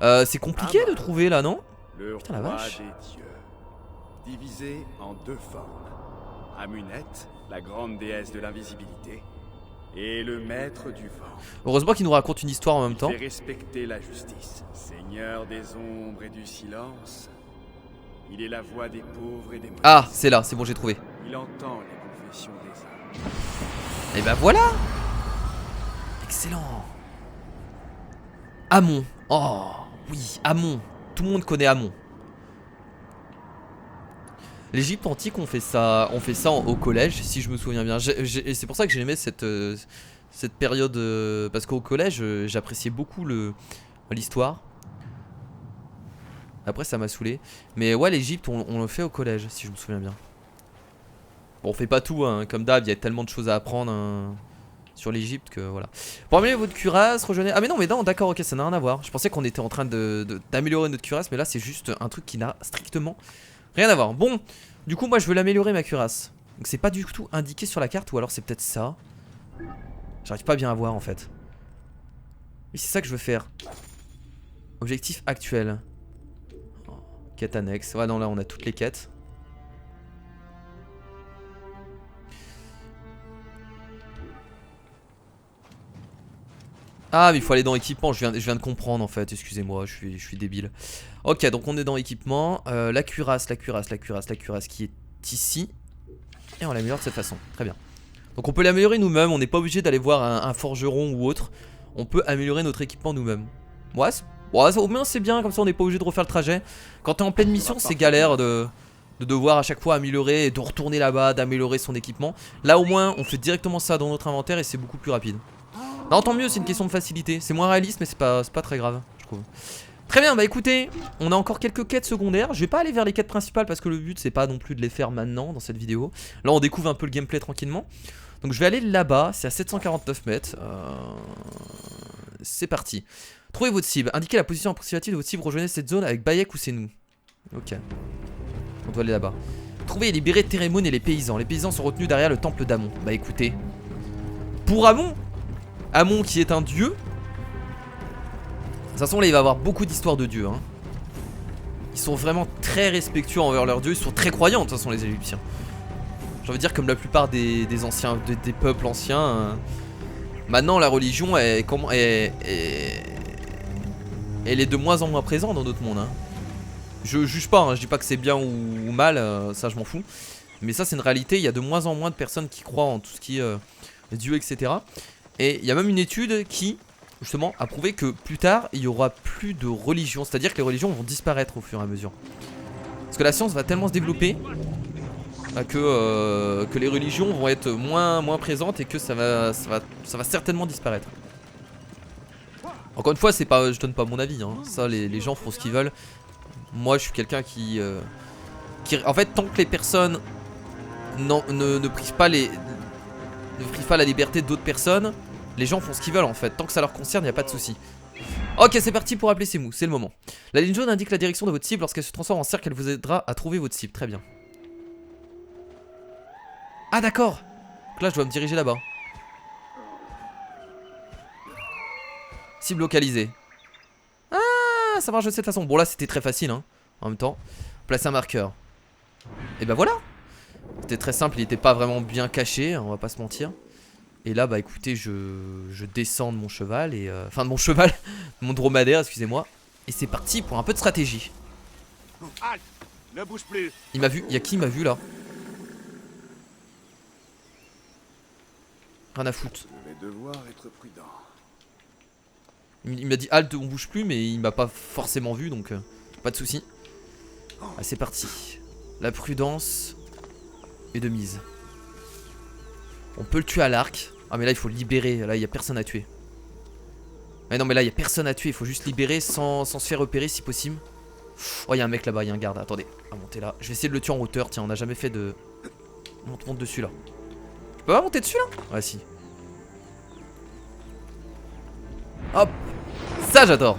C'est compliqué de trouver là, non? Le Putain, la roi vache. des dieux, divisé en deux formes. Amunet, la grande déesse de l'invisibilité, et le maître du vent. Heureusement qu'il nous raconte une histoire en même temps. Il fait respecter la justice. Seigneur des ombres et du silence, il est la voix des pauvres et des modestes. Ah, c'est là, c'est bon, j'ai trouvé. Il entend les confessions des âmes. Et bah voilà. Excellent. Amon. Oh, oui, Amon. Tout le monde connaît Amon. L'Égypte antique, on fait ça au collège, si je me souviens bien. Et c'est pour ça que j'ai aimé cette période, parce qu'au collège, j'appréciais beaucoup l'histoire. Après, ça m'a saoulé. Mais ouais, l'Égypte, on le fait au collège, si je me souviens bien. Bon, on fait pas tout, hein, comme d'hab, il y a tellement de choses à apprendre hein, sur l'Égypte que voilà. Pour améliorer votre cuirasse, rejoignez. Ah, mais non, d'accord, ok, ça n'a rien à voir. Je pensais qu'on était en train d'améliorer notre cuirasse, mais là, c'est juste un truc qui n'a strictement rien à voir. Bon, du coup, moi, je veux l'améliorer, ma cuirasse. Donc, c'est pas du tout indiqué sur la carte, ou alors c'est peut-être ça. J'arrive pas bien à voir, en fait. Oui, c'est ça que je veux faire. Objectif actuel. Quête annexe. Ouais, non, là, on a toutes les quêtes. Ah, mais il faut aller dans équipement. Je viens de comprendre, en fait. Excusez-moi, je suis débile. Ok, donc on est dans équipement. La cuirasse qui est ici. Et on l'améliore de cette façon. Très bien. Donc on peut l'améliorer nous-mêmes. On n'est pas obligé d'aller voir un forgeron ou autre. On peut améliorer notre équipement nous-mêmes. Ouais, au moins c'est bien, comme ça on n'est pas obligé de refaire le trajet. Quand t'es en pleine mission, c'est galère de devoir à chaque fois améliorer et de retourner là-bas, d'améliorer son équipement. Là au moins on fait directement ça dans notre inventaire et c'est beaucoup plus rapide. Non, tant mieux, c'est une question de facilité. C'est moins réaliste mais c'est pas très grave, je trouve. Très bien, bah écoutez, on a encore quelques quêtes secondaires. Je vais pas aller vers les quêtes principales parce que le but c'est pas non plus de les faire maintenant dans cette vidéo. Là on découvre un peu le gameplay tranquillement. Donc je vais aller là-bas, c'est à 749 mètres. C'est parti. Trouvez votre cible, indiquez la position approximative de votre cible, rejoignez cette zone avec Bayek ou c'est nous. Ok. On doit aller là-bas. Trouvez et libérez Térémoun et les paysans. Les paysans sont retenus derrière le temple d'Amon. Bah écoutez. Pour Amon, Amon qui est un dieu. De toute façon là il va y avoir beaucoup d'histoires de dieux hein. Ils sont vraiment très respectueux envers leur dieu. Ils sont très croyants de toute façon les Égyptiens. J'ai envie de dire comme la plupart des anciens, des peuples anciens maintenant la religion elle est de moins en moins présente dans notre monde hein. Je juge pas, hein, je dis pas que c'est bien ou mal, ça je m'en fous. Mais ça c'est une réalité, il y a de moins en moins de personnes qui croient en tout ce qui est Dieu etc. Et il y a même une étude qui justement a prouvé que plus tard il y aura plus de religion. C'est-à-dire que les religions vont disparaître au fur et à mesure. Parce que la science va tellement se développer que les religions vont être moins présentes et que ça va certainement disparaître. Encore une fois, c'est pas, je donne pas mon avis, hein. Ça les gens font ce qu'ils veulent. Moi je suis quelqu'un qui en fait tant que les personnes ne privent pas la liberté d'autres personnes, les gens font ce qu'ils veulent en fait. Tant que ça leur concerne, il n'y a pas de souci. Ok, c'est parti pour appeler ces mous, c'est le moment. La ligne jaune indique la direction de votre cible. Lorsqu'elle se transforme en cercle, elle vous aidera à trouver votre cible. Très bien. Ah d'accord. Donc là je dois me diriger là-bas. Cible localisée. Ah, ça marche de cette façon. Bon là c'était très facile hein. En même temps. Placer un marqueur. Et bah voilà. C'était très simple, il était pas vraiment bien caché, on va pas se mentir. Et là bah écoutez je descends de mon cheval et enfin de mon cheval, mon dromadaire excusez-moi. Et c'est parti pour un peu de stratégie. Halte, ne bouge plus. Il m'a vu, il y a qui m'a vu là? Rien à foutre. Je vais devoir être prudent. Il m'a dit halte on bouge plus mais il m'a pas forcément vu donc pas de souci. Ah, c'est parti. La prudence est de mise. On peut le tuer à l'arc. Ah mais là il faut le libérer, là il n'y a personne à tuer. Mais non mais là il n'y a personne à tuer, il faut juste libérer sans se faire repérer si possible. Oh il y a un mec là-bas, il y a un garde, attendez. On va monter là, je vais essayer de le tuer en hauteur, tiens on n'a jamais fait de... Monte dessus là. Je peux pas monter dessus là? Ouais si. Hop. Ça j'adore.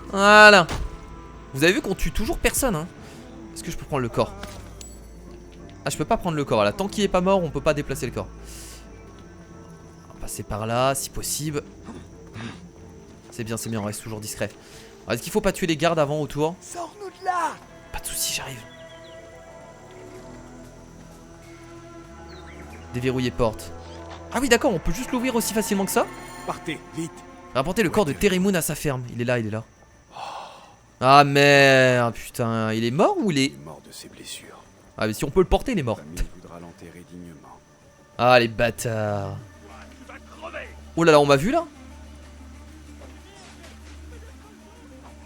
Voilà. Vous avez vu qu'on tue toujours personne hein. Est-ce que je peux prendre le corps? Ah, je peux pas prendre le corps là. Tant qu'il est pas mort, on peut pas déplacer le corps. On va passer par là, si possible. C'est bien, on reste toujours discret. Est-ce qu'il faut pas tuer les gardes avant autour? Sors-nous de là! Pas de soucis, j'arrive. Déverrouiller porte. Ah oui, d'accord, on peut juste l'ouvrir aussi facilement que ça. Partez, vite. Rapportez le corps de Teremoon à sa ferme. Il est là, il est là. Ah merde, putain, il est mort ou il est... Il est mort de ses blessures. Ah mais si on peut le porter, il est mort. La famille voudra l'enterrer dignement. Ah les bâtards. Oh là là, on m'a vu là?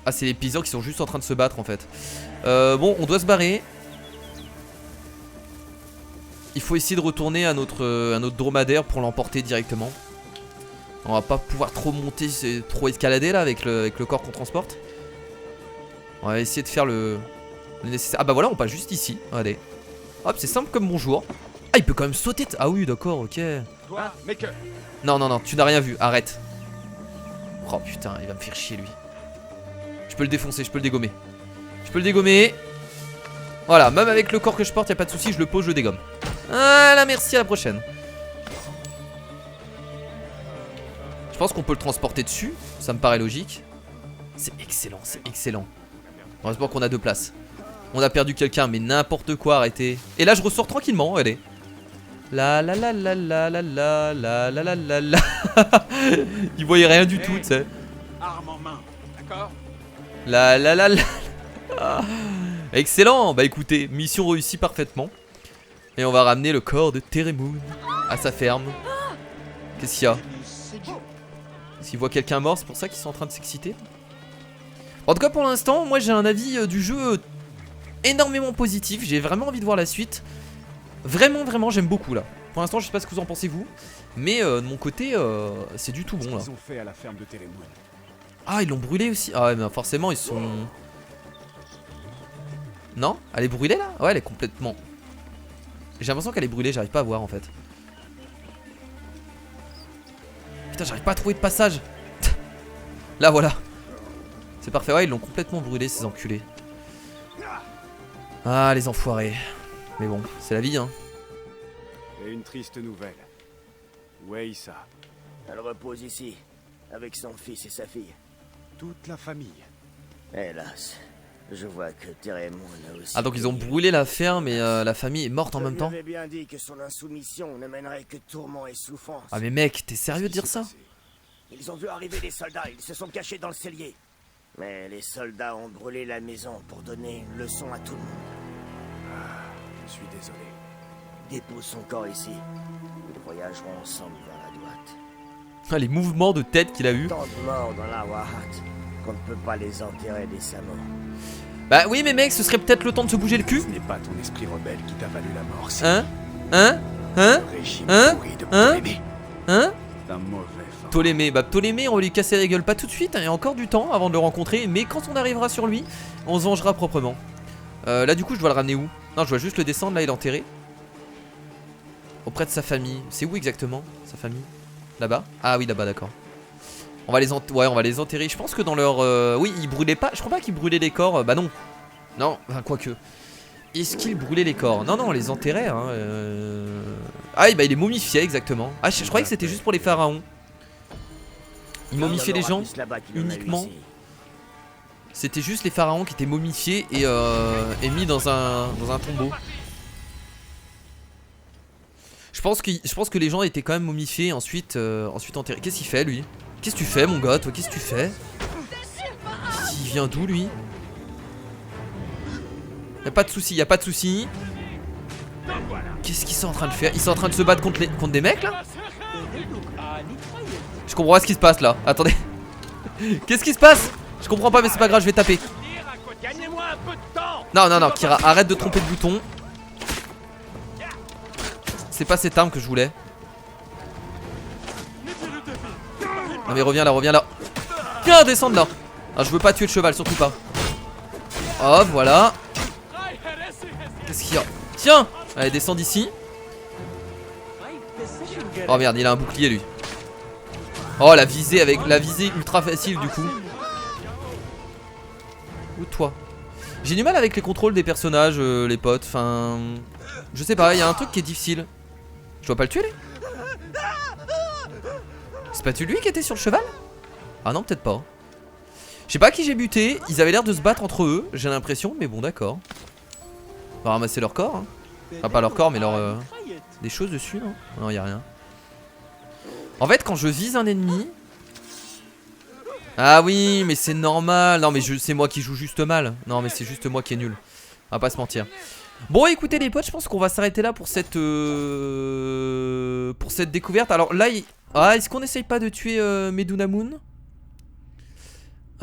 Ah c'est les paysans qui sont juste en train de se battre en fait. Bon, on doit se barrer. Il faut essayer de retourner à notre dromadaire pour l'emporter directement. On va pas pouvoir trop monter, trop escalader là avec le corps qu'on transporte. On va essayer de faire le nécessaire. Ah bah voilà, on passe juste ici. Allez. Hop, c'est simple comme bonjour. Ah, il peut quand même sauter. Ah oui, d'accord, ok. Toi, mec. Non, non, non, tu n'as rien vu. Arrête. Oh putain, il va me faire chier lui. Je peux le défoncer, je peux le dégommer. Je peux le dégommer. Voilà, même avec le corps que je porte, y a pas de souci, je le pose, je le dégomme. Voilà, merci, à la prochaine. Je pense qu'on peut le transporter dessus. Ça me paraît logique. C'est excellent, c'est excellent. Heureusement qu'on a 2 places. On a perdu quelqu'un, mais n'importe quoi, arrêtez. Et là, je ressors tranquillement, allez. La la la la la la la la la la la la. Il voyait rien du tout, tu sais. Arme en main, d'accord? La la la la. Excellent. Bah écoutez, mission réussie parfaitement. Et on va ramener le corps de Teremoon à sa ferme. Qu'est-ce qu'il y a? S'il voit quelqu'un mort, c'est pour ça qu'ils sont en train de s'exciter. En tout cas pour l'instant, moi j'ai un avis du jeu énormément positif. J'ai vraiment envie de voir la suite. Vraiment, vraiment, j'aime beaucoup là. Pour l'instant, je sais pas ce que vous en pensez vous. Mais de mon côté, c'est du tout bon là. Ils ont fait à la ferme de Teremoon. Ah, ils l'ont brûlé aussi. Ah ouais, mais forcément, ils sont... Non? Elle est brûlée là? Ouais, elle est complètement... J'ai l'impression qu'elle est brûlée, j'arrive pas à voir en fait. Putain, j'arrive pas à trouver de passage. Là, voilà. C'est parfait, ouais, ils l'ont complètement brûlé, ces enculés. Ah, les enfoirés. Mais bon, c'est la vie, hein. Et une triste nouvelle. Où est Issa? Elle repose ici, avec son fils et sa fille. Toute la famille. Hélas, je vois que Teremoon a aussi... Ah, donc ils ont brûlé la ferme et la famille est morte en même temps. Je lui avais bien dit que son insoumission ne mènerait que tourment et souffrance. Ah mais mec, t'es sérieux de dire ça? Ils ont vu arriver les soldats, ils se sont cachés dans le cellier. Mais les soldats ont brûlé la maison pour donner une leçon à tout le monde. Je suis désolé. Dépose son corps ici. Ils voyageront ensemble vers la droite. Ah, les mouvements de tête qu'il a eu. Tant de morts dans la Wahat qu'on ne peut pas les enterrer décemment. Bah oui mais mec, ce serait peut-être le temps de se bouger le cul. Ce n'est pas ton esprit rebelle qui t'a valu la mort, c'est Hein? Hein? Hein? le régime Hein? pourri de Hein? Ptolémée. Hein? C'est un mauvais phare. Ptolémée, bah Ptolémée on va lui casser la gueule pas tout de suite, hein, il y a encore du temps avant de le rencontrer. Mais quand on arrivera sur lui, on se vengera proprement. Là du coup je dois le ramener où? Non, je dois juste le descendre, là il est enterré. Auprès de sa famille. C'est où exactement sa famille? Là-bas? Ah oui là-bas, d'accord. On va les ouais, on va les enterrer. Je pense que dans leur... Oui, ils brûlaient pas... Je crois pas qu'ils brûlaient les corps. Bah non. Non, enfin quoique. Est-ce qu'ils brûlaient les corps? Non, non, on les enterrait hein. Ah oui, bah il est momifié exactement. Ah, je croyais que c'était juste pour les pharaons. Ils momifiaient les gens uniquement. C'était juste les pharaons qui étaient momifiés et mis dans un tombeau. Je pense que les gens étaient quand même momifiés et ensuite enterrés. Qu'est-ce qu'il fait lui? Qu'est-ce que tu fais mon gars toi? Qu'est-ce que tu fais? Il vient d'où lui? Y'a pas de soucis, y'a pas de soucis. Qu'est-ce qu'ils sont en train de faire? Ils sont en train de se battre contre des mecs là? Je comprends pas ce qui se passe là. Attendez. Qu'est-ce qui se passe? Je comprends pas mais c'est pas grave, je vais taper. Non, non, non, Kira, arrête de tromper de bouton. C'est pas cette arme que je voulais. Non mais reviens là, reviens là. Viens descendre là. Ah, je veux pas tuer le cheval, surtout pas. Hop, voilà. Qu'est-ce qu'il y a? Tiens. Allez, descends d'ici. Oh merde, il a un bouclier lui. Oh la visée avec la visée ultra facile du coup. Où toi? J'ai du mal avec les contrôles des personnages, les potes. Enfin, je sais pas, il y a un truc qui est difficile. Je dois pas le tuer, lui? C'est pas lui qui était sur le cheval? Ah non, peut-être pas. Je sais pas qui j'ai buté, ils avaient l'air de se battre entre eux, j'ai l'impression, mais bon d'accord. On va ramasser leur corps, hein. Enfin pas leur corps mais leur... des choses dessus, non? Non, y'a rien. En fait quand je vise un ennemi... Ah oui mais c'est normal. Non mais c'est moi qui joue juste mal. Non mais c'est juste moi qui est nul. On va pas se mentir. Bon écoutez les potes, je pense qu'on va s'arrêter là pour cette découverte. Alors là ah, est-ce qu'on essaye pas de tuer Medunamun?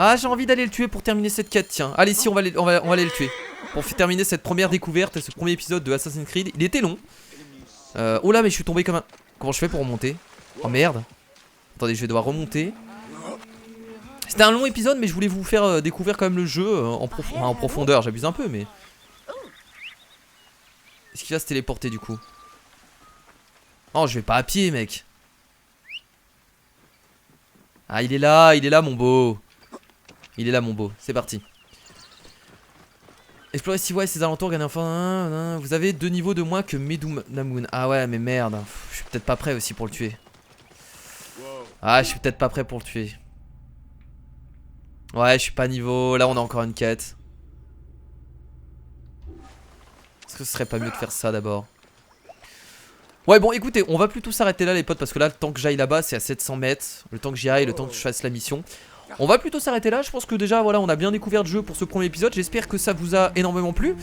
Ah j'ai envie d'aller le tuer pour terminer cette quête, tiens. Allez si on va aller le tuer pour terminer cette première découverte et ce premier épisode de Assassin's Creed. Il était long. Oh là mais je suis tombé comme un... Comment je fais pour remonter? Oh merde. Attendez je vais devoir remonter. C'était un long épisode mais je voulais vous faire découvrir quand même le jeu en profondeur. J'abuse un peu mais... Est-ce qu'il va se téléporter du coup? Oh je vais pas à pied mec. Ah il est là mon beau. Il est là mon beau, c'est parti. Explorer Siwa et ses alentours, gagner enfin... Vous avez 2 niveaux de moins que Medunamun. Ah ouais mais merde. Je suis peut-être pas prêt aussi pour le tuer. Ah je suis peut-être pas prêt pour le tuer. Ouais je suis pas niveau. Là on a encore une quête. Est-ce que ce serait pas mieux de faire ça d'abord? Ouais bon écoutez, on va plutôt s'arrêter là les potes. Parce que là le temps que j'aille là-bas c'est à 700 mètres. Le temps que j'y aille, le temps que je fasse la mission. On va plutôt s'arrêter là, je pense que déjà voilà on a bien découvert le jeu pour ce premier épisode. J'espère que ça vous a énormément plu.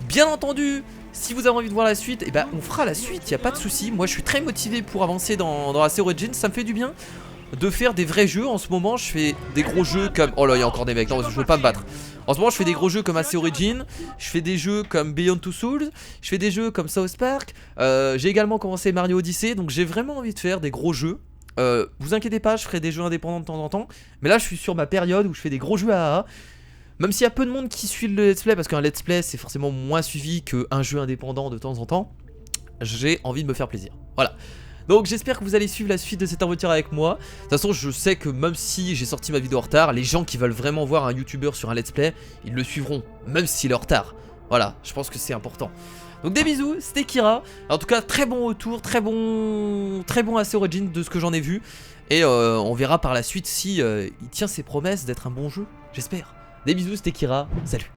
Bien entendu, si vous avez envie de voir la suite, et ben on fera la suite, y a pas de souci. Moi je suis très motivé pour avancer dans AC Origins, ça me fait du bien de faire des vrais jeux. En ce moment je fais des gros jeux comme... Oh là il y a encore des mecs, non je veux pas me battre. En ce moment je fais des gros jeux comme AC Origins, je fais des jeux comme Beyond Two Souls, je fais des jeux comme South Park, j'ai également commencé Mario Odyssey, donc j'ai vraiment envie de faire des gros jeux. Vous inquiétez pas, je ferai des jeux indépendants de temps en temps. Mais là je suis sur ma période où je fais des gros jeux AA. Même s'il y a peu de monde qui suit le let's play, parce qu'un let's play c'est forcément moins suivi qu'un jeu indépendant de temps en temps. J'ai envie de me faire plaisir, voilà. Donc j'espère que vous allez suivre la suite de cette aventure avec moi. De toute façon je sais que même si j'ai sorti ma vidéo en retard, les gens qui veulent vraiment voir un youtubeur sur un let's play, ils le suivront, même s'il est en retard. Voilà, je pense que c'est important. Donc des bisous, c'était Kira. En tout cas très bon retour, très bon AC Origins de ce que j'en ai vu. Et on verra par la suite si il tient ses promesses d'être un bon jeu, j'espère. Des bisous, c'était Kira, salut.